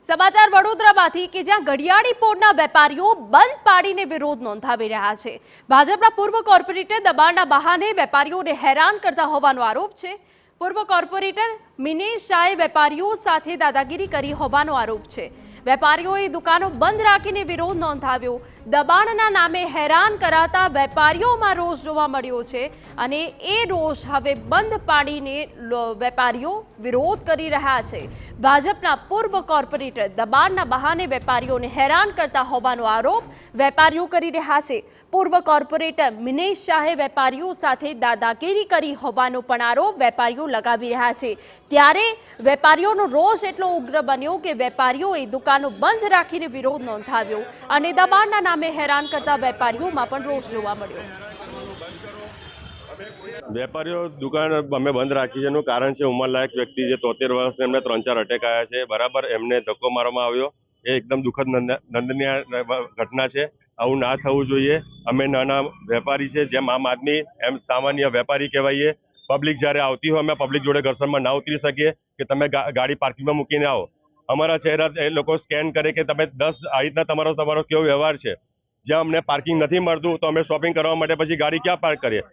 સમાચાર વડોદરામાંથી કે જ્યાં ઘડિયાળી પોળના વેપારીઓ બંધ પાડીને વિરોધ નોંધાવી રહ્યા છે। ભાજપના પૂર્વ કોર્પોરેટર દબાણના બહાને વેપારીઓને હેરાન કરતા હોવાનો આરોપ છે। પૂર્વ કોર્પોરેટર મિનેશ શાહે વેપારીઓ સાથે દાદાગીરી કરી હોવાનો આરોપ છે। વેપારીઓએ દુકાનો બંધ રાખીને વિરોધ નોંધાવ્યો। દબાણના નામે હેરાન કરાતા વેપારીઓમાં રોષ જોવા મળ્યો છે અને એ રોષ હવે બંધ પાડીને વેપારીઓ વિરોધ કરી રહ્યા છે। ભાજપના પૂર્વ કોર્પોરેટર દબાણના બહાને વેપારીઓને હેરાન કરતા હોવાનો આરોપ વેપારીઓ કરી રહ્યા છે। પૂર્વ કોર્પોરેટર મિનેશ શાહે વેપારીઓ સાથે દાદાગીરી કરી હોવાનો પણ આરોપ વેપારીઓ લગાવી રહ્યા છે। ત્યારે વેપારીઓનો રોષ એટલો ઉગ્ર બન્યો કે વેપારીઓએ દુકાનો બંધ રાખીને વિરોધ નોંધાવ્યો અને દબાણના નામે હેરાન કરતા વેપારીઓમાં પણ રોષ જોવા મળ્યો। વેપારીઓ દુકાન અમે બંધ રાખી છે એનું કારણ છે ઉંમરલાયક વ્યક્તિ જે 73 વર્ષ એમને 3-4 અટેક આવ્યા છે બરાબર એમને ધક્કો મારવામાં આવ્યો એ એકદમ દુઃખદ નંદનીય ઘટના છે। આવું ના થવું જોઈએ। અમે નાના વેપારી છે જેમ આમ આદમી એમ સામાન્ય વેપારી કહેવાઈએ। પબ્લિક જ્યારે આવતી હોય અમે પબ્લિક જોડે ઘર્ષણમાં ના ઉતરી શકીએ કે તમે ગાડી પાર્કિંગમાં મૂકીને આવો। અમારા ચહેરા એ લોકો સ્કેન કરે કે તમે 10 આ રીતના તમારો કેવો વ્યવહાર છે। જ્યાં અમને પાર્કિંગ નથી મળતું તો અમે શોપિંગ કરવા માટે પછી ગાડી ક્યાં પાર્ક કરીએ।